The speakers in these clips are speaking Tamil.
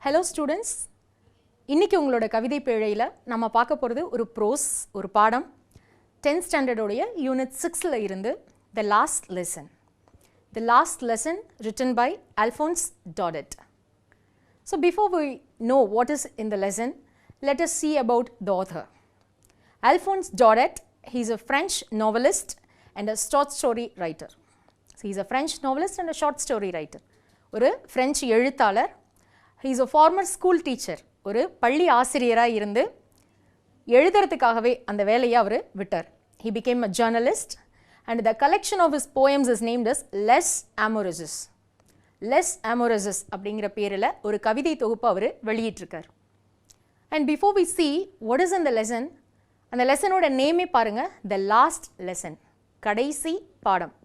Hello students, இன்னைக்கு உங்களோட கவிதை பேழையில நம்ம பார்க்க போறது ஒரு ப்ரோஸ் ஒரு பாடம் 10th standard உடைய unit 6ல இருந்து the last lesson. The last lesson written by Alphonse Daudet. So before we know what is in the lesson, let us see about the author. Alphonse Daudet, he is a French novelist and a short story writer. So he is a French novelist and a short story writer. ஒரு French எழுத்தாளர். He is a former school teacher. ஒரு பள்ளி ஆசிரியராக இருந்து எழுதுறதுக்காகவே அந்த வேலையை அவர் விட்டார். He became a journalist and the collection of his poems is named as Les Amoureuses. Les Amoureuses அப்படிங்கிற பேரில் ஒரு கவிதை தொகுப்பு அவர் வெளியிட்டிருக்கார். And before we see what is in the lesson, அந்த லெசனோட நேமே பாருங்க, the last lesson, கடைசி பாடம்.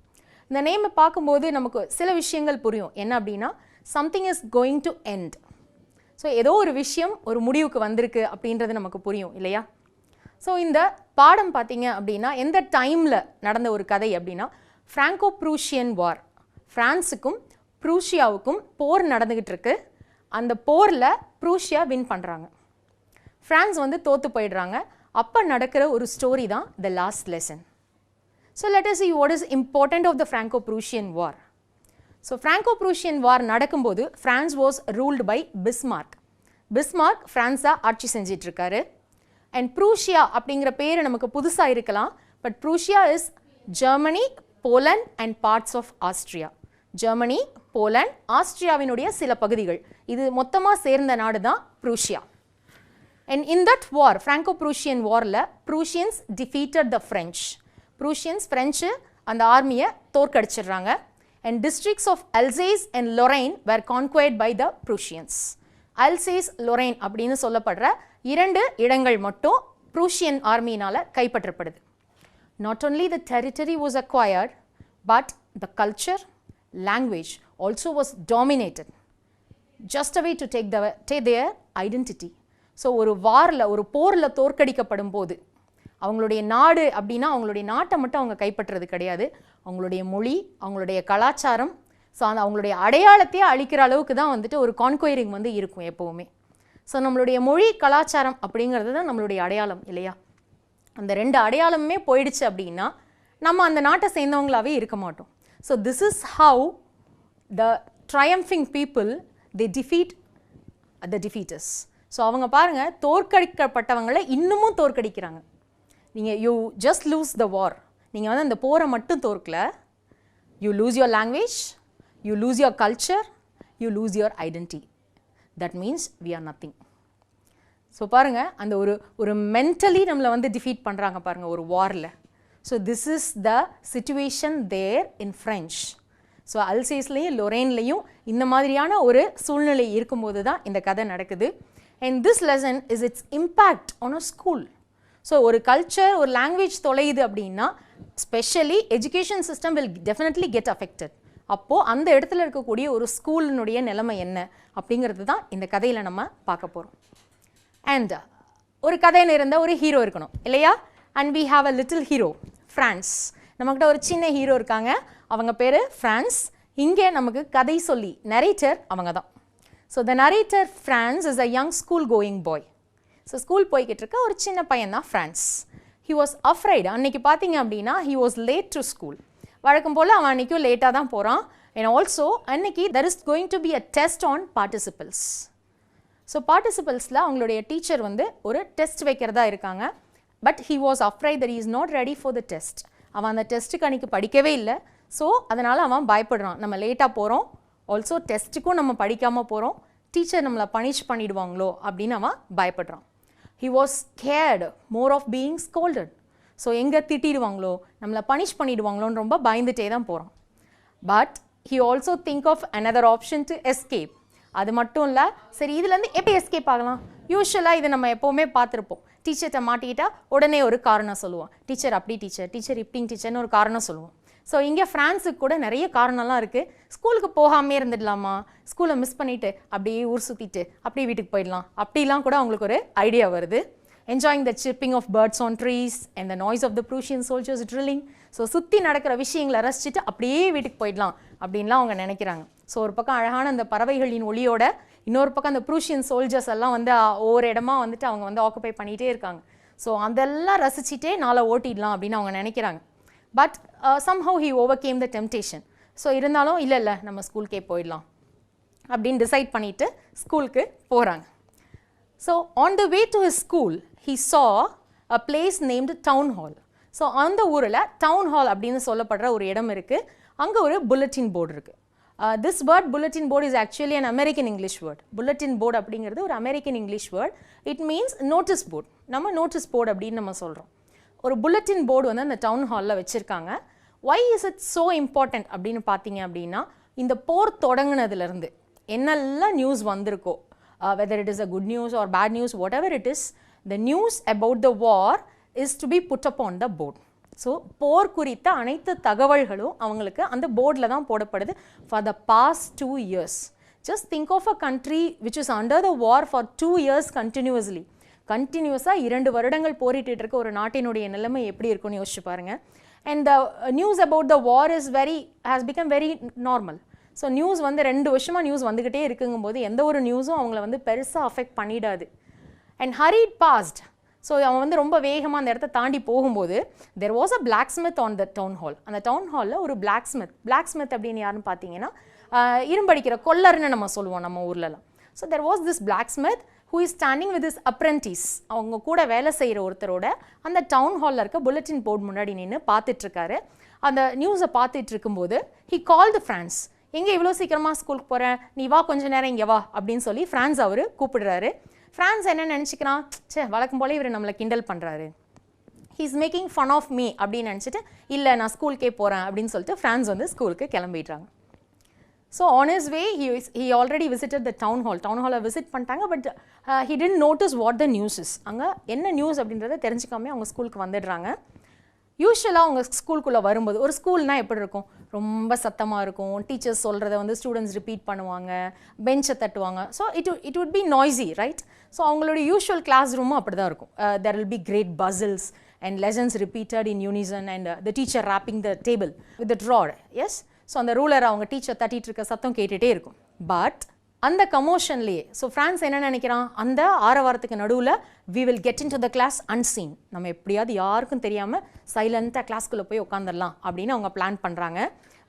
இந்த நேமை பார்க்கும்போது நமக்கு சில விஷயங்கள் புரியும். என்ன அப்படின்னா, something is going to end. So ஏதோ ஒரு விஷயம் ஒரு முடிவுக்கு வந்திருக்கு அப்படின்றது நமக்கு புரியும் இல்லையா? ஸோ இந்த பாடம் பார்த்தீங்க அப்படின்னா எந்த டைமில் நடந்த ஒரு கதை அப்படின்னா, ஃப்ராங்கோ ப்ரூஷியன் வார், ஃப்ரான்ஸுக்கும் ப்ரூஷியாவுக்கும் போர் நடந்துக்கிட்டு இருக்கு. அந்த போரில் ப்ரூஷியா வின் பண்ணுறாங்க, ஃப்ரான்ஸ் வந்து தோற்று போயிடுறாங்க. அப்போ நடக்கிற ஒரு ஸ்டோரி தான் the last lesson. So let us see what is important of the Franco-Prussian war. So Franco Prussian war நடக்கும்போது France was ruled by Bismarck. Bismarck ஃப்ரான்ஸாக ஆட்சி செஞ்சிட்ருக்காரு. அண்ட் ப்ரூஷியா அப்படிங்கிற பேர் நமக்கு புதுசாக இருக்கலாம், but Prussia is Germany, Poland and parts of Austria. Germany, Poland, ஆஸ்ட்ரியாவினுடைய சில பகுதிகள், இது மொத்தமாக சேர்ந்த நாடு தான் Prussia. And in that war, Franco Prussian வாரில் Prussians defeated the French. Prussians French அந்த ஆர்மியை தோற்கடிச்சிடுறாங்க. And districts of Alsace and Lorraine were conquered by the Prussians. Alsace, Lorraine அப்படின்னு சொல்லப்படுற இரண்டு இடங்கள் மட்டும் Prussian ஆர்மியினால் கைப்பற்றப்படுது. Not only the territory was acquired, but the culture, language also was dominated. Just a way to take their identity. So ஒரு வாரில், ஒரு போரில் தோற்கடிக்கப்படும் போது அவங்களுடைய நாடு அப்படின்னா அவங்களுடைய நாட்டை மட்டும் அவங்க கைப்பற்றுறது கிடையாது, அவங்களுடைய மொழி, அவங்களுடைய கலாச்சாரம், ஸோ அந்த அவங்களுடைய அடையாளத்தையே அழிக்கிற அளவுக்கு தான் வந்துட்டு ஒரு கான்குயரிங் வந்து இருக்கும் எப்போவுமே. ஸோ நம்மளுடைய மொழி, கலாச்சாரம் அப்படிங்கிறது தான் நம்மளுடைய அடையாளம் இல்லையா? அந்த ரெண்டு அடையாளமுமே போயிடுச்சு அப்படின்னா நம்ம அந்த நாட்டை சேர்ந்தவங்களாவே இருக்க மாட்டோம். So this is how the triumphing people they defeat the defeaters. So அவங்க பாருங்கள், தோற்கடிக்கப்பட்டவங்களை இன்னமும் தோற்கடிக்கிறாங்க. நீங்கள் you just lose the war, நீங்கள் வந்து அந்த போரை மட்டும் தோற்கல, you lose your language, you lose your culture, you lose your identity. That means we are nothing. So பாருங்கள், அந்த ஒரு மென்டலி நம்மளை வந்து டிஃபீட் பண்ணுறாங்க பாருங்கள் ஒரு வாரில். So this is the situation there in French. So அல்சேஸ்லேயும் லொரேன்லேயும் இந்த மாதிரியான ஒரு சூழ்நிலை இருக்கும்போது தான் இந்த கதை நடக்குது. And this lesson is its impact on a school. So ஒரு கல்ச்சர், ஒரு லாங்குவேஜ் தொலையுது அப்படின்னா specially education system will definitely get affected. அப்போது அந்த இடத்துல இருக்கக்கூடிய ஒரு ஸ்கூலினுடைய நிலைமை என்ன அப்படிங்கிறது தான் இந்த கதையில் நம்ம பார்க்க போகிறோம். அண்ட் ஒரு கதையில் இருந்த ஒரு ஹீரோ இருக்கணும் இல்லையா? And we have a little hero, Franz. நம்மக்கிட்ட ஒரு சின்ன ஹீரோ இருக்காங்க, அவங்க பேர் ஃப்ரான்ஸ். இங்கே நமக்கு கதை சொல்லி நரேட்டர் அவங்க தான். So the narrator France is a young school going bye. So school போய்கிட்டு இருக்க ஒரு சின்ன பையன் தான் ஃப்ரான்ஸ். He was afraid. அன்றைக்கி பார்த்தீங்க அப்படின்னா he was late to school. வழக்கம் போல் அவன் அன்றைக்கும் லேட்டாக தான் போகிறான். அண்ட் ஆல்சோ அன்றைக்கி there is going to be a test on participles. So பார்ட்டிசிபிள்ஸில் அவங்களுடைய டீச்சர் வந்து ஒரு டெஸ்ட் வைக்கிறதா இருக்காங்க. But he was afraid that he is not ready for the test. அவன் அந்த டெஸ்ட்டுக்கு அன்றைக்கி படிக்கவே இல்லை. ஸோ அதனால் அவன் பயப்படுறான், நம்ம லேட்டாக போகிறோம், ஆல்சோ டெஸ்ட்டுக்கும் நம்ம படிக்காமல் போகிறோம், டீச்சர் நம்மளை பனிஷ் பண்ணிடுவாங்களோ அப்படின்னு அவன் பயப்படுறான். He was scared more of being scolded. So எங்கே திட்டிடுவாங்களோ, நம்மளை பனிஷ் பண்ணிடுவாங்களோன்னு ரொம்ப பயந்துட்டே தான் போகிறோம். But he also think of another option to escape. அது மட்டும் இல்லை, சரி இதுலேருந்து எப்படி எஸ்கேப் ஆகலாம்? யூஸ்வலாக இது நம்ம எப்போவுமே பார்த்துருப்போம். டீச்சர்கிட்ட மாட்டிக்கிட்டா உடனே ஒரு காரணம் சொல்லுவோம், டீச்சர் அப்படி டீச்சர், டீச்சர் இப்படிங்க டீச்சர்னு ஒரு காரணம் சொல்லுவோம். ஸோ இங்கே ஃப்ரான்ஸுக்கு கூட நிறைய காரணம்லாம் இருக்குது. ஸ்கூலுக்கு போகாமே இருந்துடலாமா, ஸ்கூலை மிஸ் பண்ணிவிட்டு அப்படியே ஊர் சுற்றிட்டு அப்படியே வீட்டுக்கு போயிடலாம், அப்படிலாம் கூட அவங்களுக்கு ஒரு ஐடியா வருது. enjoying the chirping of birds on trees and the noise of the Prussian soldiers drilling. So சுற்றி நடக்கிற விஷயங்களை ரசிச்சுட்டு அப்படியே வீட்டுக்கு போயிடலாம் அப்படின்லாம் அவங்க நினைக்கிறாங்க. ஸோ ஒரு பக்கம் அழகான அந்த பறவைகளின் ஒளியோட, இன்னொரு பக்கம் அந்த ப்ரூஷியன் சோல்ஜர்ஸ் எல்லாம் வந்து ஒவ்வொரு இடமா வந்துட்டு அவங்க வந்து ஆக்குபை பண்ணிகிட்டே இருக்காங்க. ஸோ அதெல்லாம் ரசிச்சுட்டே நாளை ஓட்டிடலாம் அப்படின்னு அவங்க நினைக்கிறாங்க. But somehow he overcame the temptation. So இருந்தாலும் இல்லை நம்ம ஸ்கூலுக்கே போயிடலாம் அப்படின்னு டிசைட் பண்ணிவிட்டு ஸ்கூலுக்கு போகிறாங்க. So on the way to his school he saw a place named town hall. So அந்த ஊரில் டவுன் ஹால் அப்படின்னு சொல்லப்படுற ஒரு இடம் இருக்குது. அங்கே ஒரு புல்லட்டின் போர்டு இருக்குது. This word bulletin board is actually an American English word. Bulletin board அப்படிங்கிறது ஒரு American English word. It means notice board. நம்ம notice board அப்படின்னு நம்ம சொல்கிறோம். ஒரு bulletin board வந்து அந்த டவுன் ஹாலில் வச்சுருக்காங்க. Why is it so important அப்படின்னு பார்த்தீங்க அப்படின்னா, இந்த போர் தொடங்கினதுலேருந்து என்னெல்லாம் நியூஸ் வந்திருக்கோ, whether it is a good news or bad news, whatever it is, the news about the war is to be put upon the board. So போர் குறித்த அனைத்து தகவல்களும் அவங்களுக்கு அந்த போர்டில் தான் போடப்படுது for the past 2 years. Just think of a country which is under the war for 2 years கண்டினியூஸாக 2 வருடங்கள் போரிட்டு இருக்க ஒரு நாட்டினுடைய நிலைமை எப்படி இருக்குன்னு யோசிச்சு பாருங்க. And the news about the war has become very normal. So news வந்து 2 வருஷமாக நியூஸ் வந்துக்கிட்டே இருக்குங்கும்போது எந்த ஒரு நியூஸும் அவங்கள வந்து பெருசாக அஃபெக்ட் பண்ணிடாது. And hurried past. ஸோ அவன் வந்து ரொம்ப வேகமாக அந்த இடத்த தாண்டி போகும்போது there was a blacksmith on the town hall. அந்த டவுன் ஹாலில் ஒரு பிளாக்ஸ்மித் அப்படின்னு யாருன்னு பார்த்தீங்கன்னா இரும்படிக்கிற கொல்லர்னு நம்ம சொல்லுவோம் நம்ம ஊர்லலாம். So there was this blacksmith who is standing with this apprentice. அவங்க கூட வேலை செய்கிற ஒருத்தரோட அந்த டவுன் ஹாலில் இருக்க புல்லட்டின் போர்டு முன்னாடி நின்று பார்த்துட்ருக்காரு. அந்த நியூஸை பார்த்துட்டு இருக்கும்போது ஹி கால் த ஃப்ரான்ஸ். எங்கே இவ்வளோ சீக்கிரமாக ஸ்கூலுக்கு போகிறேன், நீ வா கொஞ்சம் நேரம் இங்கே வா அப்படின்னு சொல்லி ஃப்ரான்ஸ் அவர் கூப்பிடுறாரு. ஃப்ரான்ஸ் என்ன நினச்சிக்கிறான், வழக்கம் போல இவர் நம்மளை கிண்டல் பண்ணுறாரு, he's making fun of me அப்படின்னு நினச்சிட்டு இல்லை நான் ஸ்கூலுக்கே போகிறேன் அப்படின்னு சொல்லிட்டு ஃப்ரான்ஸ் வந்து ஸ்கூலுக்கு கிளம்பிடுறாங்க. So on his way he already visited the town hall. Town ஹாலை விசிட் பண்ணிட்டாங்க. But he didn't notice what the news is. அங்கே என்ன நியூஸ் அப்படின்றத தெரிஞ்சுக்காமே அவங்க ஸ்கூலுக்கு வந்துடுறாங்க. யூஸ்வலாக அவங்க ஸ்கூலுக்குள்ளே வரும்போது ஒரு ஸ்கூல்னால் எப்படி இருக்கும், ரொம்ப சத்தமாக இருக்கும், டீச்சர்ஸ் சொல்கிறத வந்து ஸ்டூடெண்ட்ஸ் ரிப்பீட் பண்ணுவாங்க, பெஞ்சை தட்டுவாங்க. So it would be noisy, right? So அவங்களோட யூஷுவல் கிளாஸ் ரூமும் அப்படி தான் இருக்கும். there will be great buzzles and lessons repeated in unison and the teacher rapping the table with the rod. Yes? So அந்த ரூலர் அவங்க டீச்சர் தட்டிகிட்டு இருக்க சத்தம் கேட்டுகிட்டே இருக்கும். பட் அந்த கமோஷன்லேயே ஸோ ஃப்ரான்ஸ் என்ன நினைக்கிறான், அந்த ஆரவாரத்துக்கு நடுவில் we will get into the class unseen. நம்ம எப்படியாவது யாருக்கும் தெரியாமல் சைலண்ட்டாக கிளாஸ்க்குள்ளே போய் உட்காந்துடலாம் அப்படின்னு அவங்க பிளான் பண்ணுறாங்க.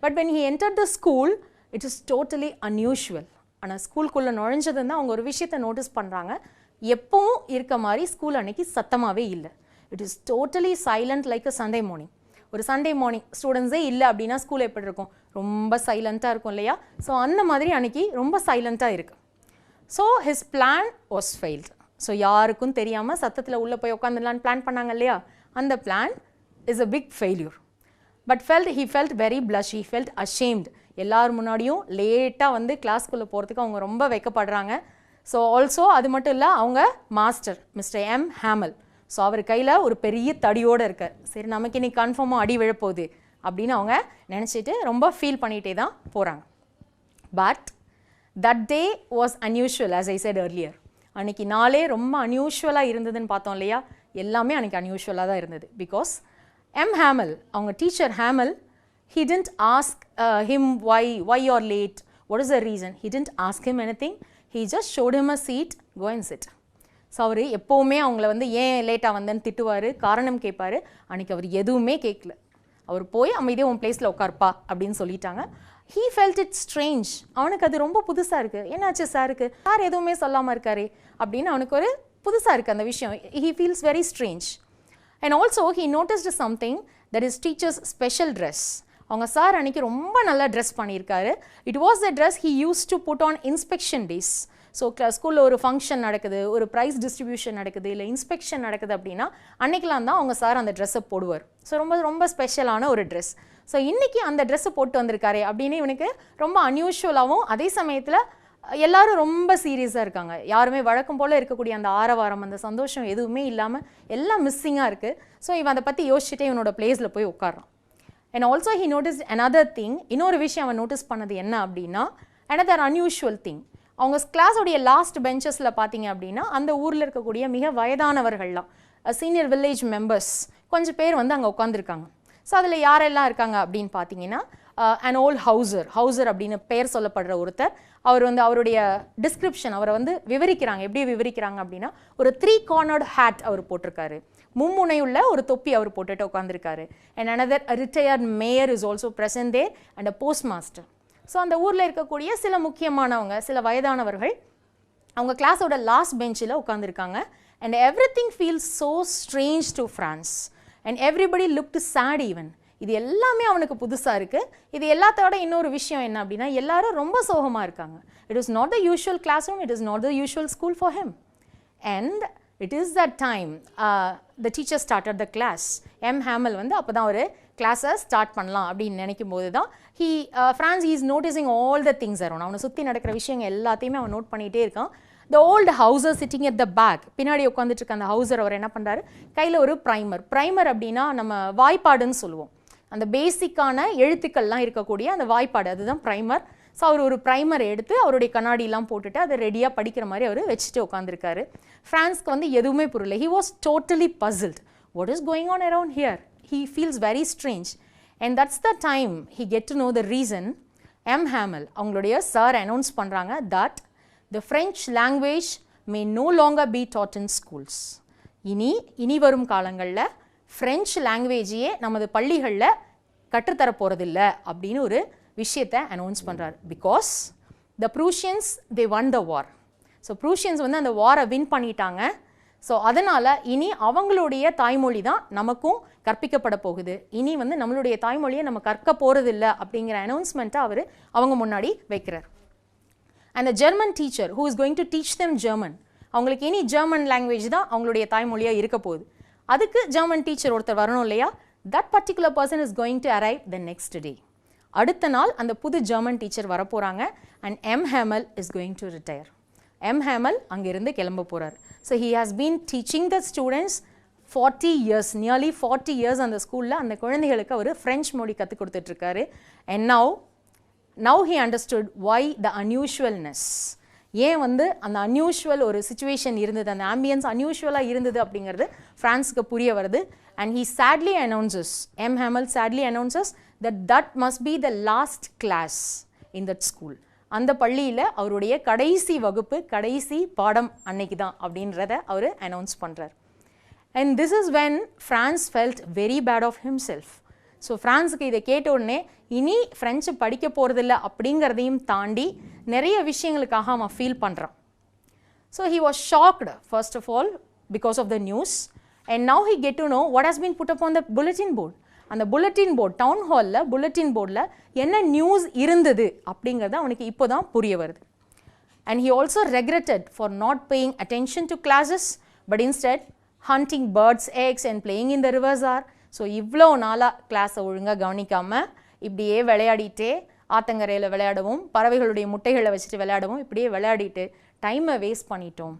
But when he entered the school it is totally unusual. ஆனால் ஸ்கூலுக்குள்ளே நுழைஞ்சதுன்னு அவங்க ஒரு விஷயத்தை நோட்டீஸ் பண்ணுறாங்க. எப்பவும் இருக்க மாதிரி ஸ்கூல் அன்னைக்கு சத்தமாகவே இல்லை. It is totally silent like a Sunday morning. ஒரு சண்டே மார்னிங் ஸ்டூடெண்ட்ஸே இல்லை அப்படின்னா ஸ்கூல் எப்படி இருக்கும், ரொம்ப சைலண்ட்டாக இருக்கும் இல்லையா? ஸோ அந்த மாதிரி அன்றைக்கி ரொம்ப சைலண்ட்டாக இருக்குது. So his plan was failed. So யாருக்கும் தெரியாமல் சத்தத்தில் உள்ளே போய் உட்காந்துடலான்னு பிளான் பண்ணாங்க இல்லையா, அந்த plan is a big failure. But he felt very blush, he felt ashamed. எல்லார் முன்னாடியும் லேட்டாக வந்து கிளாஸ்க்குள்ளே போகிறதுக்கு அவங்க ரொம்ப வெக்கப்படுறாங்க. ஸோ ஆல்சோ அது மட்டும் இல்லை, அவங்க master mister M. Hamel, so அவர் கையில் ஒரு பெரிய தடியோடு இருக்கார். சரி நமக்கு இன்னைக்கு கன்ஃபார்மாக அடி விழப்போகுது அப்படின்னு அவங்க நினச்சிட்டு ரொம்ப ஃபீல் பண்ணிகிட்டே தான் போகிறாங்க. But that day was unusual. as I said earlier, அன்றைக்கி நாளே ரொம்ப அன்யூஷுவலாக இருந்ததுன்னு பார்த்தோம் இல்லையா, எல்லாமே அன்றைக்கி அன்யூஷுவலாக தான் இருந்தது. Because M. ஹேமல், அவங்க teacher Hamel, he didn't ask him why you're late, what is the reason. He didn't ask him anything. He just showed him a seat, go and sit. So அவர் எப்போவுமே அவங்கள வந்து ஏன் லேட்டாக வந்தேன்னு திட்டுவார், காரணம் கேட்பார். அன்றைக்கி அவர் எதுவுமே கேட்கல. அவர் போய் அமைதியாக உன் பிளேஸில் உட்கார்ப்பா அப்படின்னு சொல்லிட்டாங்க. he felt it strange. அவனுக்கு அது ரொம்ப புதுசாக இருக்குது. என்னாச்சு சாருக்கு, சார் எதுவுமே சொல்லாமல் இருக்காரு அப்படின்னு அவனுக்கு ஒரு புதுசாக இருக்குது அந்த விஷயம். he feels very strange. And also he noticed something, that is teacher's special dress. அவங்க சார் அன்றைக்கி ரொம்ப நல்லா ட்ரெஸ் பண்ணியிருக்காரு. It was the dress he used to put on inspection days. So ஸ்கூலில் ஒரு ஃபங்க்ஷன் நடக்குது, ஒரு ப்ரைஸ் டிஸ்ட்ரிபியூஷன் நடக்குது, இல்லை இன்ஸ்பெக்ஷன் நடக்குது அப்படின்னா அன்றைக்கெலாம் தான் அவங்க சார் அந்த ட்ரெஸ்ஸை போடுவார். ஸோ ரொம்ப ரொம்ப ஸ்பெஷலான ஒரு ட்ரெஸ். ஸோ இன்றைக்கி அந்த ட்ரெஸ்ஸை போட்டு வந்திருக்காரு அப்படின்னு இவனுக்கு ரொம்ப அன்யூஷுவலாகவும், அதே சமயத்தில் எல்லாரும் ரொம்ப சீரியஸாக இருக்காங்க. யாருமே வழக்கம் போல் இருக்கக்கூடிய அந்த ஆரவாரம், அந்த சந்தோஷம் எதுவுமே இல்லாமல் எல்லாம் மிஸ்ஸிங்காக இருக்குது. ஸோ இவன் அதை பற்றி யோசிச்சுட்டே இவனோட பிளேஸில் போய் உட்காரான். And also he notice another thing. இன்னொரு விஷயம் அவன் நோட்டீஸ் பண்ணது என்ன அப்படின்னா, another unusual thing. அவங்க கிளாஸோடைய லாஸ்ட் பெஞ்சஸில் பார்த்தீங்க அப்படின்னா அந்த ஊரில் இருக்கக்கூடிய மிக வயதானவர்கள்லாம், சீனியர் வில்லேஜ் மெம்பர்ஸ் கொஞ்சம் பேர் வந்து அங்கே உட்காந்துருக்காங்க. ஸோ அதில் யாரெல்லாம் இருக்காங்க அப்படின்னு பார்த்தீங்கன்னா, an old houser அப்படின்னு பெயர் சொல்லப்படுற ஒருத்தர். அவர் வந்து அவருடைய டிஸ்கிரிப்ஷன் அவரை வந்து விவரிக்கிறாங்க. எப்படி விவரிக்கிறாங்க அப்படின்னா, ஒரு 3-cornered hat அவர் போட்டிருக்காரு, மும்முனையுள்ள ஒரு தொப்பி அவர் போட்டுட்டு உட்காந்துருக்காரு. and another a retired mayor is also present there and a postmaster. So அந்த ஊரில் இருக்கக்கூடிய சில முக்கியமானவங்க, சில வயதானவர்கள் அவங்க கிளாஸோட லாஸ்ட் பெஞ்சில் உட்காந்துருக்காங்க. and everything feels so strange to France and everybody looked sad even. இது எல்லாமே அவனுக்கு புதுசாக இருக்குது. இது எல்லாத்தோட இன்னொரு விஷயம் என்ன அப்படின்னா, எல்லாரும் ரொம்ப சோகமாக இருக்காங்க. it is not the usual classroom, it is not the usual school for him. and it is that time the teacher started the class. Hamel வந்து அப்போ தான் ஒரு கிளாஸை ஸ்டார்ட் பண்ணலாம் அப்படின்னு நினைக்கும் போது தான் France he is noticing all the things around. அவனை சுற்றி நடக்கிற விஷயங்கள் எல்லாத்தையுமே அவன் நோட் பண்ணிகிட்டே இருக்கான். the old houser sitting at the back, பின்னாடி உட்காந்துட்டு இருக்க அந்த ஹவுசர் அவர் என்ன பண்ணுறாரு, கையில் ஒரு ப்ரைமர் அப்படின்னா நம்ம வாய்ப்பாடுன்னு சொல்லுவோம், அந்த பேசிக்கான எழுத்துக்கள்லாம் இருக்கக்கூடிய அந்த வாய்ப்பாடு, அதுதான் ப்ரைமர். ஸோ அவர் ஒரு ப்ரைமரை எடுத்து அவருடைய கண்ணாடிலாம் போட்டுட்டு அதை ரெடியாக படிக்கிற மாதிரி அவர் வச்சுட்டு உட்காந்துருக்காரு. ஃப்ரான்ஸ்க்கு வந்து எதுவுமே புரியல. he was totally puzzled. what is going on around here? he feels very strange. and that's the time he get to know the reason. Hamel அவங்களுடைய சார் அனௌன்ஸ் பண்ணுறாங்க that the French language may no longer be taught in schools. இனி வரும் காலங்களில் ஃப்ரெஞ்ச் லாங்குவேஜையே நமது பள்ளிகளில் கற்றுத்தர போகிறதில்ல அப்படின்னு ஒரு விஷயத்தை அனௌன்ஸ் பண்ணுறாரு. Because the Prussians they won the war. ஸோ ப்ரூஷியன்ஸ் வந்து அந்த வாரை வின் பண்ணிட்டாங்க. ஸோ அதனால் இனி அவங்களுடைய தாய்மொழி தான் நமக்கும் கற்பிக்கப்பட போகுது. இனி வந்து நம்மளுடைய தாய்மொழியை நம்ம கற்க போகிறதில்ல அப்படிங்கிற அனௌன்ஸ்மெண்ட்டை அவங்க முன்னாடி வைக்கிறார். and the German teacher who is going to teach them German, அவங்களுக்கு இனி ஜெர்மன் லாங்குவேஜ் தான் அவங்களுடைய தாய்மொழியாக இருக்க போகுது. அதுக்கு ஜெர்மன் டீச்சர் ஒருத்தர் வரணும் இல்லையா, that particular person is going to arrive the next day. அடுத்த நாள் அந்த புது ஜெர்மன் டீச்சர் வரப்போகிறாங்க. and Hamel is going to retire. Hamel அங்கிருந்து கிளம்ப போகிறார். so he has been teaching the students 40 years, nearly 40 years அந்த ஸ்கூலில் அந்த குழந்தைகளுக்கு அவர் ஃப்ரெஞ்ச் மொழி கற்றுக் கொடுத்துட்ருக்காரு. and now he understood why the unusualness, ஏன் வந்து அந்த அன்யூஷுவல் ஒரு சுச்சுவேஷன் இருந்தது, அந்த ஆம்பியன்ஸ் அன்யூஷுவலாக இருந்தது அப்படிங்கிறது ஃப்ரான்ஸுக்கு புரிய வருது. and he sadly announces, Hamel sadly announces that must be the last class in that school. அந்த பள்ளியில் அவருடைய கடைசி வகுப்பு, கடைசி பாடம் அன்னைக்கு தான் அப்படின்றத அவர் அனௌன்ஸ் பண்ணுறார். and this is when France felt very bad of himself. So ஃப்ரான்ஸுக்கு இதை கேட்ட உடனே இனி ஃப்ரெஞ்சு படிக்க போகிறதில்ல அப்படிங்கிறதையும் தாண்டி நிறைய விஷயங்களுக்காக அவன் ஃபீல் பண்ணுறான். So he was shocked first of all because of the news, and now he get to know what has been put up on the bulletin board. அந்த புல்லட்டின் போர்ட், டவுன் ஹாலில் புல்லட்டின் போர்டில் என்ன நியூஸ் இருந்தது அப்படிங்கிறது அவனுக்கு இப்போ தான் புரிய வருது. and he also regretted for not paying attention to classes but instead hunting birds' eggs and playing in the rivers. So இவ்வளோ நாளாக கிளாஸை ஒழுங்காக கவனிக்காமல் இப்படியே விளையாடிட்டே ஆத்தங்கரையில் விளையாடவும், பறவைகளுடைய முட்டைகளை வச்சுட்டு விளையாடவும், இப்படியே விளையாடிட்டு டைமை வேஸ்ட் பண்ணிட்டோம்,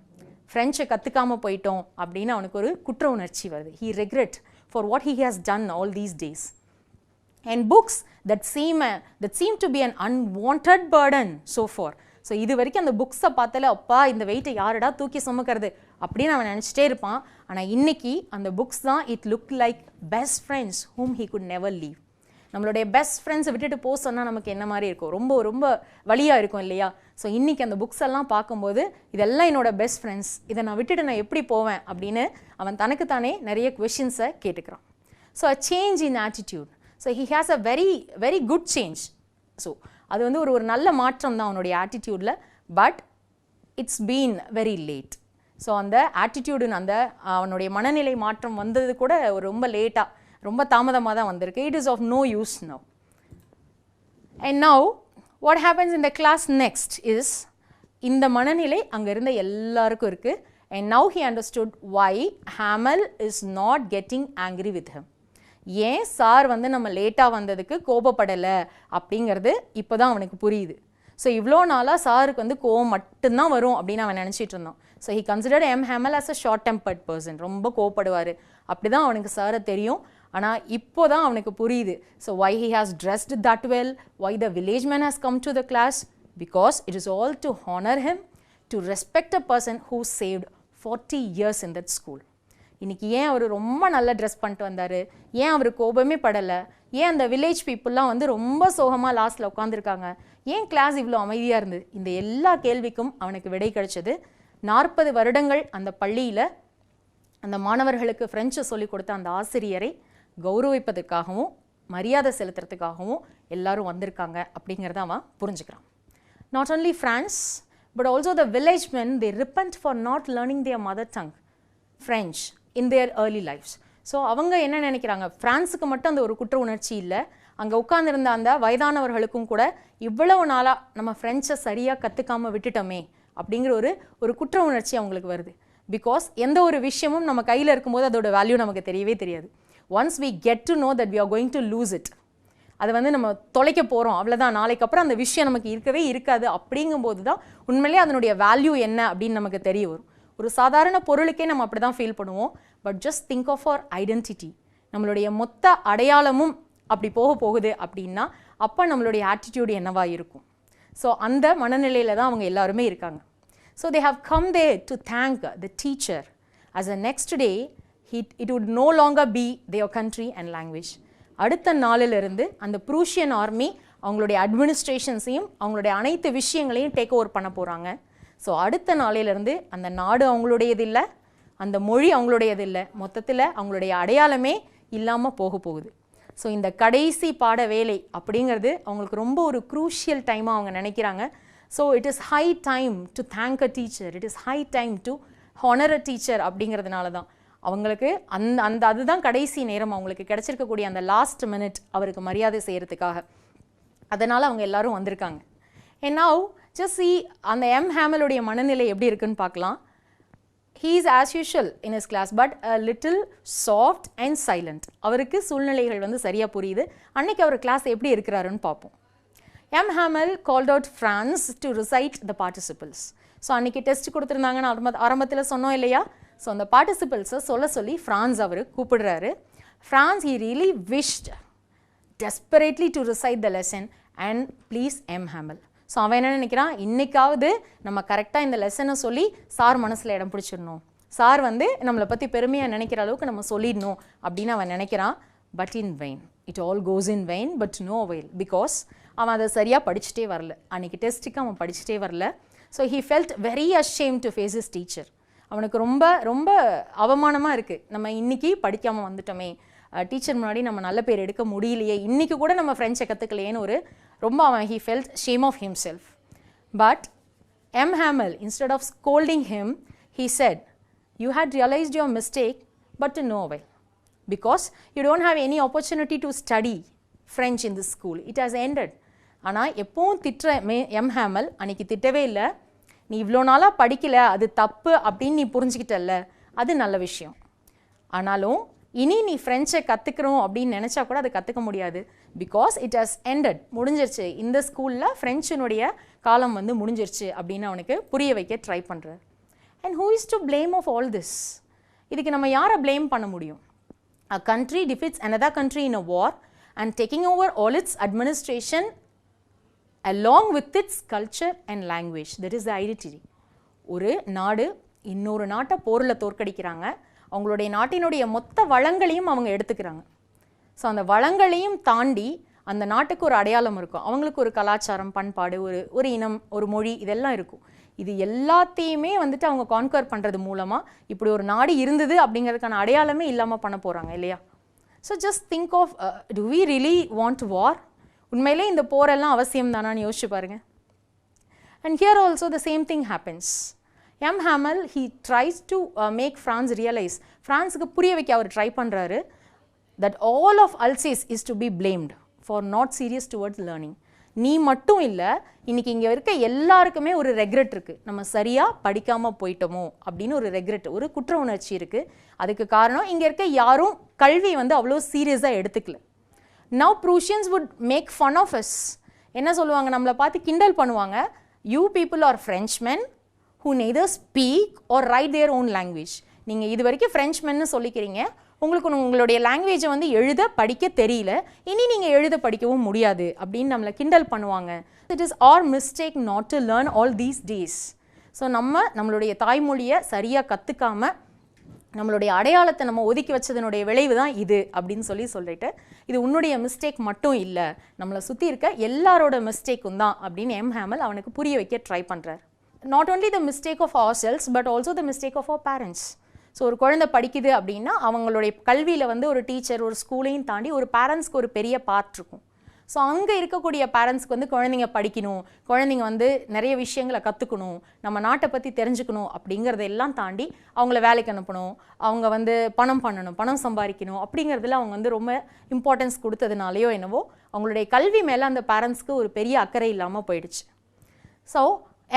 ஃப்ரெஞ்சை கற்றுக்காமல் போயிட்டோம் அப்படின்னு அவனுக்கு ஒரு குற்ற உணர்ச்சி வருது. he regret for what he has done all these days. and books that seem to be an unwanted burden so far. So இது வரைக்கும் அந்த புக்ஸை பார்த்தாலே அப்பா இந்த வெயிட்டை யாரடா தூக்கி சுமக்கிறது அப்படின்னு அவன் நினச்சிட்டே இருப்பான். ஆனால் இன்னைக்கு அந்த புக்ஸ் தான் it look like best friends whom he could never leave. நம்மளுடைய பெஸ்ட் ஃப்ரெண்ட்ஸை விட்டுட்டு போக சொன்னால் நமக்கு என்ன மாதிரி இருக்கும், ரொம்ப ரொம்ப வலியாக இருக்கும் இல்லையா. ஸோ இன்றைக்கி அந்த புக்ஸ் எல்லாம் பார்க்கும்போது இதெல்லாம் என்னோட பெஸ்ட் ஃப்ரெண்ட்ஸ், இதை நான் விட்டுட்டு நான் எப்படி போவேன் அப்படின்னு அவன் தனக்குத்தானே நிறைய கொஷின்ஸை கேட்டுக்கிறான். So a change in attitude. So he has a very very good change. So அது வந்து ஒரு நல்ல மாற்றம் தான் அவனுடைய ஆட்டிடியூடில். But it's been very late. So அந்த ஆட்டிடியூடுன்னு அந்த அவனுடைய மனநிலை மாற்றம் வந்தது கூட ஒரு ரொம்ப லேட்டாக, ரொம்ப தாமதமாக தான் வந்திருக்கு. It is of no use now. And now what happens in the class next is, இந்த மனநிலை அங்கே இருந்த எல்லாருக்கும் இருக்குது. And now he understood why Hamel is not getting angry with him. ஏன் சார் வந்து நம்ம லேட்டாக வந்ததுக்கு கோபப்படலை அப்படிங்கிறது இப்போ தான் அவனுக்கு புரியுது. ஸோ இவ்வளோ நாளாக சாருக்கு வந்து கோவம் மட்டும்தான் வரும் அப்படின்னு அவன் நினச்சிட்டு இருந்தான். So he considered Hamel as a short tempered person. ரொம்ப கோவப்படுவார் அப்படி தான் அவனுக்கு சாரை தெரியும். ஆனால் இப்போ தான் அவனுக்கு புரியுது. So why he has dressed that well, why the village man has come to the class, because it is all to honor him, to respect a person who saved 40 years in that school. இன்றைக்கி ஏன் அவர் ரொம்ப நல்லா ட்ரெஸ் பண்ணிட்டு வந்தார், ஏன் அவர் கோபமே படலை, ஏன் அந்த வில்லேஜ் பீப்புளெலாம் வந்து ரொம்ப சோகமாக லாஸ்ட்டில் உட்காந்துருக்காங்க, ஏன் கிளாஸ் இவ்வளோ அமைதியாக இருந்தது, இந்த எல்லா கேள்விக்கும் அவனுக்கு விடை கிடைச்சது. 40 வருடங்கள் அந்த பள்ளியில் அந்த மாணவர்களுக்கு ஃப்ரெஞ்சு சொல்லிக் கொடுத்த அந்த ஆசிரியரை கௌரவிப்பதற்காகவும் மரியாதை செலுத்துறதுக்காகவும் எல்லாரும் வந்திருக்காங்க அப்படிங்கிறத அவன் புரிஞ்சுக்கிறான். Not only France, but also the village men, they repent for not learning their mother tongue, French, in their early lives. So அவங்க என்ன நினைக்கிறாங்க, ஃப்ரான்ஸுக்கு மட்டும் அந்த ஒரு குற்ற உணர்ச்சி இல்லை, அங்கே உட்கார்ந்துருந்த அந்த வயதானவர்களுக்கும் கூட இவ்வளவு நாளாக நம்ம ஃப்ரெஞ்சை சரியாக கற்றுக்காமல் விட்டுட்டோமே அப்படிங்கிற ஒரு குற்ற உணர்ச்சி அவங்களுக்கு வருது. பிகாஸ் எந்த ஒரு விஷயமும் நம்ம கையில் இருக்கும்போது அதோட வேல்யூ நமக்கு தெரியவே தெரியாது. Once we get to know that we are going to lose it, அதை வந்து நம்ம தொலைக்க போகிறோம், அவ்வளோதான், நாளைக்கு அப்புறம் அந்த விஷயம் நமக்கு இருக்கவே இருக்காது அப்படிங்கும்போது தான் உண்மையிலே அதனுடைய வேல்யூ என்ன அப்படின்னு நமக்கு தெரிய வரும். ஒரு சாதாரண பொருளுக்கே நம்ம அப்படி தான் ஃபீல் பண்ணுவோம். But just think of our identity, நம்மளுடைய மொத்த அடையாளமும் அப்படி போகுது அப்படின்னா அப்போ நம்மளுடைய ஆட்டிடியூட் என்னவாக இருக்கும். ஸோ அந்த மனநிலையில் தான் அவங்க எல்லாருமே இருக்காங்க. So they have come there to thank the teacher as a next day it would no longer be their country and language. அடுத்த நாளிலிருந்து அந்த ப்ரூஷியன் ஆர்மி அவங்களுடைய அட்மினிஸ்ட்ரேஷன்ஸையும் அவங்களுடைய அனைத்து விஷயங்களையும் டேக் ஓவர் பண்ண போகிறாங்க. ஸோ அடுத்த நாளிலிருந்து அந்த நாடு அவங்களுடையது இல்லை, அந்த மொழி அவங்களுடையது இல்லை, மொத்தத்தில் அவங்களுடைய அடையாளமே இல்லாமல் போகுது. ஸோ இந்த கடைசி பாட வேலை அப்படிங்கிறது அவங்களுக்கு ரொம்ப ஒரு க்ரூஷியல் டைமாக அவங்க நினைக்கிறாங்க. So it is high time to thank a teacher, it is high time to honour a teacher அப்படிங்கிறதுனால தான் அவங்களுக்கு அதுதான் கடைசி நேரம் அவங்களுக்கு கிடைச்சிருக்கக்கூடிய அந்த லாஸ்ட் மினிட் அவருக்கு மரியாதை செய்கிறதுக்காக. அதனால் அவங்க எல்லாரும் வந்திருக்காங்க. And now just see அந்த ஹேமலுடைய மனநிலை எப்படி இருக்குன்னு பார்க்கலாம். He is as usual in his class but a little soft and silent. அவருக்கு சூழ்நிலைகள் வந்து சரியாக புரியுது. அன்னைக்கு அவர் கிளாஸ் எப்படி இருக்கிறாருன்னு பார்ப்போம். Hamel called out Franz to recite the participles. So அன்றைக்கி டெஸ்ட் கொடுத்துருந்தாங்கன்னு ஆரம்பத்தில் சொன்னோம் இல்லையா. ஸோ அந்த பார்ட்டிசிபிள்ஸை சொல்லி ஃப்ரான்ஸ் அவர் கூப்பிடுறாரு. France he really wished desperately to recite the lesson and please Hamel. So அவன் என்ன நினைக்கிறான், இன்றைக்காவது நம்ம கரெக்டாக இந்த லெசனை சொல்லி சார் மனசில் இடம் பிடிச்சிடணும், சார் வந்து நம்மளை பற்றி பெருமையாக நினைக்கிற அளவுக்கு நம்ம சொல்லிடணும் அப்படின்னு அவன் நினைக்கிறான். But in vain, it all goes in vain but no veil. Because அவன் அதை சரியாக படிச்சுட்டே வரல, அன்றைக்கி டெஸ்ட்டுக்கு அவன் படிச்சுட்டே வரல. So he felt very ashamed to face his teacher. அவனுக்கு ரொம்ப ரொம்ப அவமானமாக இருக்குது, நம்ம இன்றைக்கி படிக்காமல் வந்துட்டோமே, டீச்சர் முன்னாடி நம்ம நல்ல பேர் எடுக்க முடியலையே, இன்றைக்கி கூட நம்ம ஃப்ரெஞ்சை கற்றுக்கலையேன்னு ரொம்ப அவன் he felt shame of himself. But Hamel instead of scolding him, he said, you had realized your mistake but to no avail, because you don't have any opportunity to study French in this school, it has ended. ஆனால் எப்பவும் திட்டுற ஹேமல் அன்றைக்கி திட்டவே இல்லை. நீ இவ்வளோ நாளாக படிக்கலை, அது தப்பு அப்படின்னு நீ புரிஞ்சுக்கிட்டல்ல, அது நல்ல விஷயம். ஆனாலும் இனி நீ ஃப்ரெஞ்சை கற்றுக்கிறோம் அப்படின்னு நினச்சா கூட அதை கற்றுக்க முடியாது. பிகாஸ் இட் ஹஸ் எண்டட், முடிஞ்சிருச்சு, இந்த ஸ்கூலில் ஃப்ரெஞ்சினுடைய காலம் வந்து முடிஞ்சிருச்சு அப்படின்னு அவனுக்கு புரிய வைக்க ட்ரை பண்ணுறார். And who is to blame of all this? இதுக்கு நம்ம யாரை பிளேம் பண்ண முடியும்? A country defeats another country in a war and taking over all its administration along with its culture and language, that is the identity. ஒரு நாடு இன்னொரு நாட்டை போரில் தோற்கடிக்கிறாங்க, அவங்களுடைய நாட்டினுடைய மொத்த வளங்களையும் அவங்க எடுத்துக்கிறாங்க. ஸோ அந்த வளங்களையும் தாண்டி அந்த நாட்டுக்கு ஒரு அடையாளம் இருக்கும், அவங்களுக்கு ஒரு கலாச்சாரம், பண்பாடு, ஒரு இனம், ஒரு மொழி, இதெல்லாம் இருக்கும். இது எல்லாத்தையுமே வந்துட்டு அவங்க கான்கர் பண்ணுறது மூலமாக இப்படி ஒரு நாடு இருந்தது அப்படிங்கிறதுக்கான அடையாளமே இல்லாமல் பண்ண போகிறாங்க இல்லையா. So just think of, do we really want war? உண்மையிலே இந்த போரெல்லாம் அவசியம் தானான்னு யோசிச்சு பாருங்க. And here also the same thing happens. Hamel he tries to make France realize, ஃப்ரான்ஸுக்கு புரிய வைக்க அவர் ட்ரை பண்ணுறாரு, that all of Alsace is to be blamed for not serious towards learning. நீ மட்டும் இல்லை, இன்றைக்கி இங்கே இருக்க எல்லாருக்குமே ஒரு ரெக்ரெட் இருக்குது, நம்ம சரியாக படிக்காமல் போயிட்டோமோ அப்படின்னு ஒரு ரெக்ரெட், ஒரு குற்ற உணர்ச்சி இருக்குது. அதுக்கு காரணம் இங்கே இருக்க யாரும் கல்வி வந்து அவ்வளோ சீரியஸாக எடுத்துக்கல. Now Prussians would make fun of us. என்ன சொல்லுவாங்க, நம்மளை பார்த்து கிண்டல் பண்ணுவாங்க. You people are Frenchmen who neither speak or write their own language. நீங்கள் இது வரைக்கும் ஃப்ரெஞ்ச்மென்னு சொல்லிக்கிறீங்க, உங்களுக்கு உங்களுடைய லாங்குவேஜை வந்து எழுத படிக்க தெரியல, இனி நீங்கள் எழுத படிக்கவும் முடியாது அப்படின்னு நம்மளை கிண்டல் பண்ணுவாங்க. It is our mistake not to learn all these days. So நம்மளுடைய தாய்மொழியை சரியாக கற்றுக்காமல் நம்மளுடைய அடையாளத்தை நம்ம ஒதுக்கி வச்சதனுடைய விளைவு தான் இது அப்படின்னு சொல்லிட்டு இது உன்னுடைய மிஸ்டேக் மட்டும் இல்லை, நம்மளை சுற்றி இருக்க எல்லாரோட மிஸ்டேக்கும் தான் அப்படின்னு எம் ஹேமல் அவனுக்கு புரிய வைக்க ட்ரை பண்ணுறார். Not only the mistake of ourselves but also the mistake of our parents. So ஒரு குழந்தை படிக்குது அப்படின்னா அவங்களுடைய கல்வியில் வந்து ஒரு டீச்சர், ஒரு ஸ்கூலையும் தாண்டி ஒரு பேரண்ட்ஸ்க்கு ஒரு பெரிய பார்ட் இருக்கும். ஸோ அங்கே இருக்கக்கூடிய பேரண்ட்ஸ்க்கு வந்து குழந்தைங்க படிக்கணும், குழந்தைங்க வந்து நிறைய விஷயங்களை கற்றுக்கணும், நம்ம நாட்டை பற்றி தெரிஞ்சுக்கணும் அப்படிங்கிறதெல்லாம் தாண்டி அவங்கள வேலைக்கு அனுப்பணும், அவங்க வந்து பணம் பண்ணணும், பணம் சம்பாதிக்கணும் அப்படிங்கிறதுல அவங்க வந்து ரொம்ப இம்பார்ட்டன்ஸ் கொடுத்ததுனாலையோ என்னவோ அவங்களுடைய கல்வி மேலே அந்த பேரண்ட்ஸ்க்கு ஒரு பெரிய அக்கறை இல்லாமல் போயிடுச்சு. ஸோ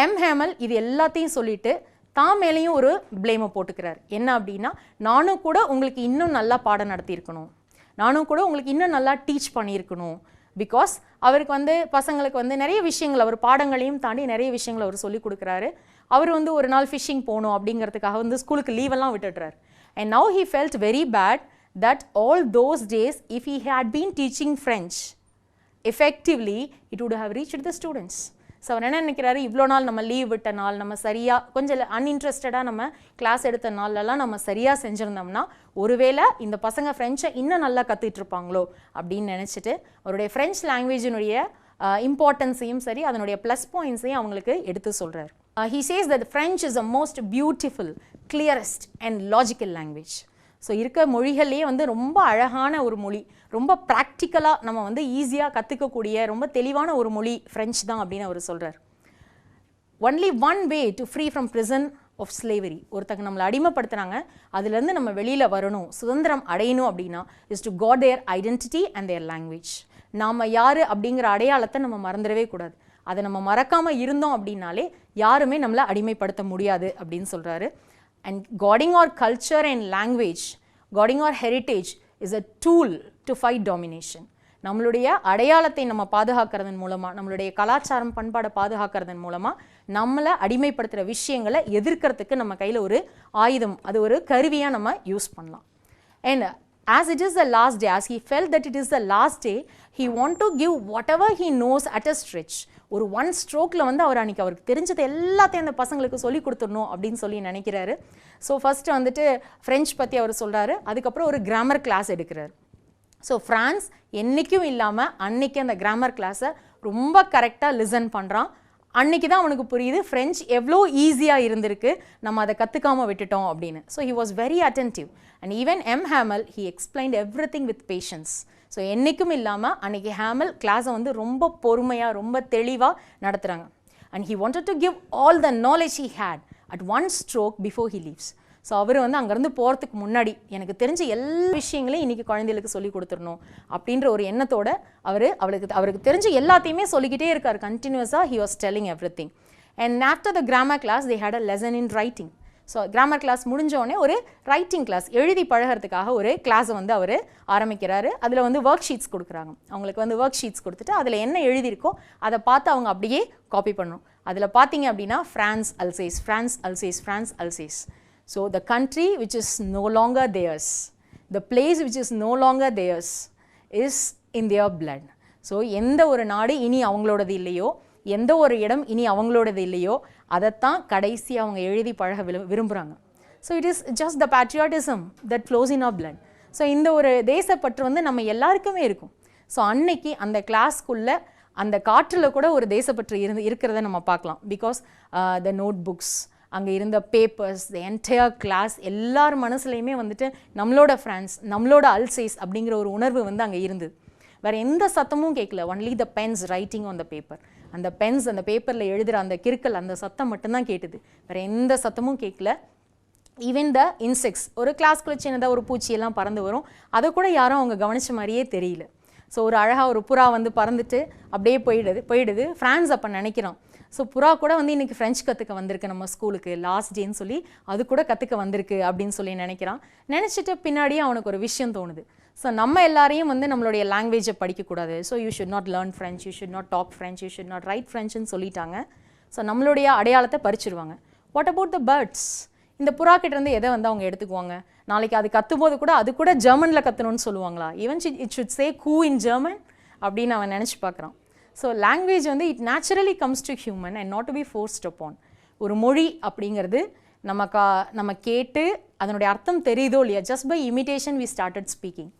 எம் ஹேமல் இது எல்லாத்தையும் சொல்லிட்டு தான் மேலேயும் ஒரு ப்ளேமை போட்டுக்கிறார். என்ன அப்படின்னா, நானும் கூட உங்களுக்கு இன்னும் நல்லா பாடம் நடத்தியிருக்கணும், நானும் கூட உங்களுக்கு இன்னும் நல்லா டீச் பண்ணியிருக்கணும். பிகாஸ் அவருக்கு வந்து பசங்களுக்கு வந்து நிறைய விஷயங்கள், அவர் பாடங்களையும் தாண்டி நிறைய விஷயங்கள் அவர் சொல்லிக் கொடுக்குறாரு. அவர் வந்து ஒரு நாள் ஃபிஷிங் போகணும் அப்படிங்கிறதுக்காக வந்து ஸ்கூலுக்கு லீவெல்லாம் விட்டுடுறாரு. And now he felt very bad that all those days if he had been teaching French effectively it would have reached the students. So அவர் என்ன நினைக்கிறாரு, இவ்வளோ நாள் நம்ம லீவ் விட்ட நாள், நம்ம சரியாக கொஞ்சம் அன்இன்ட்ரெஸ்டடாக நம்ம கிளாஸ் எடுத்த நாள்லலாம் நம்ம சரியாக செஞ்சுருந்தோம்னா ஒருவேளை இந்த பசங்க ஃப்ரெஞ்சை இன்னும் நல்லா கற்றுட்டு இருப்பாங்களோ அப்படின்னு நினச்சிட்டு அவருடைய ஃப்ரெஞ்ச் லாங்குவேஜினுடைய இம்பார்ட்டன்ஸையும் சரி அதனுடைய ப்ளஸ் பாயிண்ட்ஸையும் அவங்களுக்கு எடுத்து சொல்கிறார். He says that French is a most beautiful, clearest and logical language. So இருக்க மொழிகள்லேயே வந்து ரொம்ப அழகான ஒரு மொழி, ரொம்ப ப்ராக்டிக்கலாக நம்ம வந்து ஈஸியாக கற்றுக்கக்கூடிய ரொம்ப தெளிவான ஒரு மொழி ஃப்ரெஞ்ச் தான் அப்படின்னு அவர் சொல்கிறார். Only one way to free from prison of slavery. ஒருத்தங்க நம்மளை அடிமைப்படுத்துகிறாங்க, அதுலேருந்து நம்ம வெளியில் வரணும், சுதந்திரம் அடையணும் அப்படின்னா is to guard their identity and their language. நாம் யார் அப்படிங்கிற அடையாளத்தை நம்ம மறந்துடவே கூடாது. அதை நம்ம மறக்காமல் இருந்தோம் அப்படின்னாலே யாருமே நம்மளை அடிமைப்படுத்த முடியாது அப்படின்னு சொல்கிறாரு. And guarding our culture and language, guarding our heritage is a tool to fight domination. நம்மளுடைய அடையாளத்தை நம்ம பாதுகாக்கிறதன் மூலமாக, நம்மளுடைய கலாச்சாரம் பண்பாடை பாதுகாக்கிறதன் மூலமாக நம்மளை அடிமைப்படுத்துகிற விஷயங்களை எதிர்க்கிறதுக்கு நம்ம கையில் ஒரு ஆயுதம், அது ஒரு கருவியாக நம்ம யூஸ் பண்ணலாம். And as it is the last day, as he felt that it is the last day, he want to give whatever he knows at a stretch. ஒரு ஒன் ஸ்ட்ரோக்கில் வந்து அவர் அன்றைக்கி அவருக்கு தெரிஞ்சது எல்லாத்தையும் அந்த பசங்களுக்கு சொல்லி கொடுத்துடணும் அப்படின்னு சொல்லி நினைக்கிறாரு. ஸோ ஃபஸ்ட்டு வந்துட்டு ஃப்ரெஞ்ச் பற்றி அவர் சொல்கிறாரு, அதுக்கப்புறம் ஒரு கிராமர் கிளாஸ் எடுக்கிறார். ஸோ ஃப்ரான்ஸ் என்றைக்கும் இல்லாமல் அன்னைக்கு அந்த கிராமர் கிளாஸை ரொம்ப கரெக்டாக லிசன் பண்ணுறான். அன்றைக்கி தான் அவனுக்கு புரியுது ஃப்ரெஞ்ச் எவ்வளோ ஈஸியாக இருந்திருக்கு, நம்ம அதை கற்றுக்காமல் விட்டுட்டோம் அப்படின்னு. So he was very attentive and even M Hamel he explained everything with patience. So என்றைக்கும் இல்லாமல் அன்றைக்கி ஹேமல் கிளாஸை வந்து ரொம்ப பொறுமையாக ரொம்ப தெளிவாக நடத்துகிறாங்க. And he wanted to give all the knowledge he had at one stroke before he leaves. So அவர் வந்து அங்கேருந்து போகிறதுக்கு முன்னாடி எனக்கு தெரிஞ்ச எல்லா விஷயங்களையும் இன்றைக்கி குழந்தைகளுக்கு சொல்லி கொடுத்துடணும் அப்படின்ற ஒரு எண்ணத்தோடு அவருக்கு தெரிஞ்ச எல்லாத்தையுமே சொல்லிக்கிட்டே இருக்கார். கண்டினியூஸாக he was telling everything. And after the grammar class they had a lesson in writing. So grammar class முடிஞ்சோடனே ஒரு ரைட்டிங் கிளாஸ், எழுதி பழகிறதுக்காக ஒரு கிளாஸை வந்து அவர் ஆரம்பிக்கிறாரு. அதில் வந்து ஒர்க் ஷீட்ஸ் கொடுக்குறாங்க. அவங்களுக்கு வந்து ஒர்க் ஷீட்ஸ் கொடுத்துட்டு அதில் என்ன எழுதியிருக்கோ அதை பார்த்து அவங்க அப்படியே காப்பி பண்ணணும். அதில் பார்த்தீங்க அப்படின்னா France Alsace, France Alsace, France Alsace. So the country which is no longer theirs, the place which is no longer theirs is in their blood. So எந்த ஒரு நாடு இனி அவங்களோடது இல்லையோ, எந்த ஒரு இடம் இனி அவங்களோடது இல்லையோ அதைத்தான் கடைசி அவங்க எழுதி பழக விரும்புகிறாங்க. So it is just the patriotism that flows in our blood. So இந்த ஒரு தேசப்பற்று வந்து நம்ம எல்லாருக்குமே இருக்கும். ஸோ அன்னைக்கு அந்த கிளாஸ்க்குள்ளே அந்த காற்றில் கூட ஒரு தேசப்பற்று இருக்கிறத நம்ம பார்க்கலாம். பிகாஸ் த நோட் புக்ஸ், அங்கே இருந்த பேப்பர்ஸ், த என்டையர் கிளாஸ் எல்லார் மனசுலையுமே வந்துட்டு நம்மளோட ஃப்ரான்ஸ், நம்மளோட அல்சேஸ் அப்படிங்கிற ஒரு உணர்வு வந்து அங்கே இருந்தது. வேறு எந்த சத்தமும் கேட்கல. Only the pens writing on the paper. அந்த பென்ஸ் அந்த பேப்பரில் எழுதுகிற அந்த கிறுக்கல், அந்த சத்தம் மட்டும்தான் கேட்டுது. வேறு எந்த சத்தமும் கேட்கல. ஈவன் த இன்செக்ட்ஸ், ஒரு கிளாஸ்க்குள்ள சின்னதாக ஒரு பூச்சியெல்லாம் பறந்து வரும், அதை கூட யாரும் அவங்க கவனித்த மாதிரியே தெரியல. ஸோ ஒரு அழகாக ஒரு புறா வந்து பறந்துட்டு அப்படியே போயிடுது. ஃப்ரான்ஸ் அப்போ நினைக்கிறான், ஸோ புறா கூட வந்து இன்றைக்கி ஃப்ரெஞ்ச் கற்றுக்க வந்திருக்கு நம்ம ஸ்கூலுக்கு லாஸ்ட் டேன்னு சொல்லி, அது கூட கற்றுக்க வந்திருக்கு அப்படின்னு சொல்லி நினைக்கிறான். நினச்சிட்டு பின்னாடியே அவனுக்கு ஒரு விஷயம் தோணுது. ஸோ நம்ம எல்லாரையும் வந்து நம்மளுடைய லாங்குவேஜை படிக்கக்கூடாது. So you should not learn French, you should not talk French, you should not write ஃப்ரெஞ்சுன்னு சொல்லிட்டாங்க. ஸோ நம்மளுடைய அடையாளத்தை பறிச்சிருவாங்க. What about the birds? இந்த புறா கிட்டேருந்து எதை வந்து அவங்க எடுத்துக்குவாங்க? நாளைக்கு அது கற்றும்போது கூட அது கூட ஜெர்மனில் கற்றணும்னு சொல்லுவாங்களா? ஈவன் இட் ஷுட் சே கூ இன் ஜெர்மன் அப்படின்னு அவன் நினச்சி பார்க்குறான். ஸோ லாங்குவேஜ் வந்து it naturally comes to human and not to be forced upon. ஒரு மொழி அப்படிங்கிறது நம்ம கேட்டு அதனுடைய அர்த்தம் தெரியுதோ இல்லையா, just by imitation we started speaking.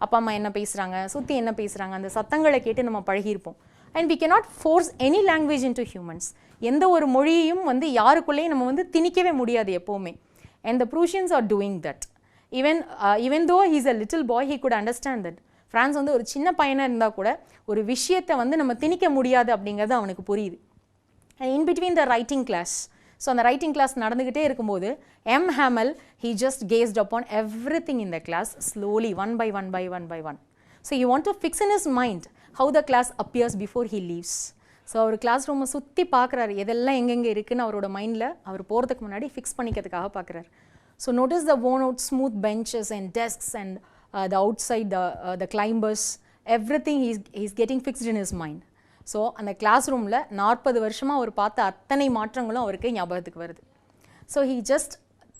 அப்பா அம்மா என்ன பேசுகிறாங்க, சுற்றி என்ன பேசுகிறாங்க, அந்த சத்தங்களை கேட்டு நம்ம பழகியிருப்போம். And we cannot force any language into humans. எந்த ஒரு மொழியையும் வந்து யாருக்குள்ளேயும் நம்ம வந்து திணிக்கவே முடியாது எப்போவுமே. And the Prussians are doing that. Even though he is a little boy, he could understand that. France வந்து ஒரு சின்ன பையனாக இருந்தால் கூட ஒரு விஷயத்தை வந்து நம்ம திணிக்க முடியாது அப்படிங்கிறது அவனுக்கு புரியுது. And in between the writing class, so அந்த ரைட்டிங் கிளாஸ் நடந்துக்கிட்டே இருக்கும்போது Hamel he just gazed upon everything in the class slowly, one by one. So he want to fix in his mind how the class appears before he leaves. So அவர் கிளாஸ் ரூமை சுற்றி பார்க்குறாரு, எதெல்லாம் எங்கெங்கே இருக்குன்னு அவரோட மைண்டில் அவர் போகிறதுக்கு முன்னாடி ஃபிக்ஸ் பண்ணிக்கிறதுக்காக பார்க்குறாரு. So notice the worn out smooth benches and desks and the outside the climbers, everything he's getting fixed in his mind. So அந்த கிளாஸ் ரூமில் 40 வருஷமாக அவர் பார்த்த அத்தனை மாற்றங்களும் அவருக்கு ஞாபகத்துக்கு வருது. So he just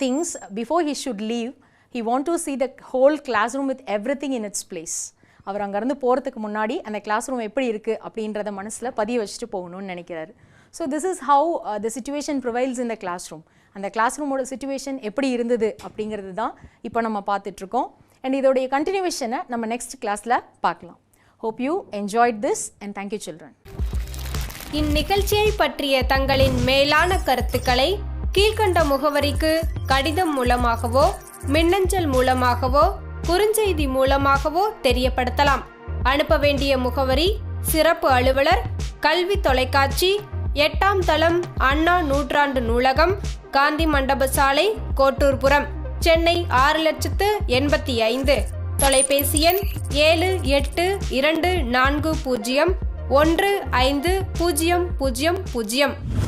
thinks before he should leave, he want to see the whole classroom with everything in its place. அவர் அங்கேருந்து போகிறதுக்கு முன்னாடி அந்த கிளாஸ் ரூம் எப்படி இருக்குது அப்படின்றத மனசில் பதிய வச்சுட்டு போகணும்னு நினைக்கிறாரு. So this is how the situation prevails in the classroom. அந்த கிளாஸ் ரூமோட சிச்சுவேஷன் எப்படி இருந்தது அப்படிங்கிறது தான் இப்போ நம்ம பார்த்துட்ருக்கோம். அண்ட் இதோடைய கண்டினியூவேஷனை நம்ம நெக்ஸ்ட் கிளாஸில் பார்க்கலாம். Hope you enjoyed this and thank you children. இந்நிகழ்ச்சியை பற்றிய தங்களின் மேலான கருத்துக்களை கீழ்க்கண்ட முகவரிக்கு கடிதம் மூலமாகவோ மின்னஞ்சல் மூலமாகவோ குறுஞ்செய்தி மூலமாகவோ தெரியப்படுத்தலாம். அனுப்ப வேண்டிய முகவரி: சிறப்பு அலுவலர், கல்வி தொலைக்காட்சி, 8ஆம் தளம், அண்ணா நூற்றாண்டு நூலகம், காந்தி மண்டப சாலை, கோட்டூர்புரம், சென்னை 6,85,000. தொலைபேசி எண் 7824015000.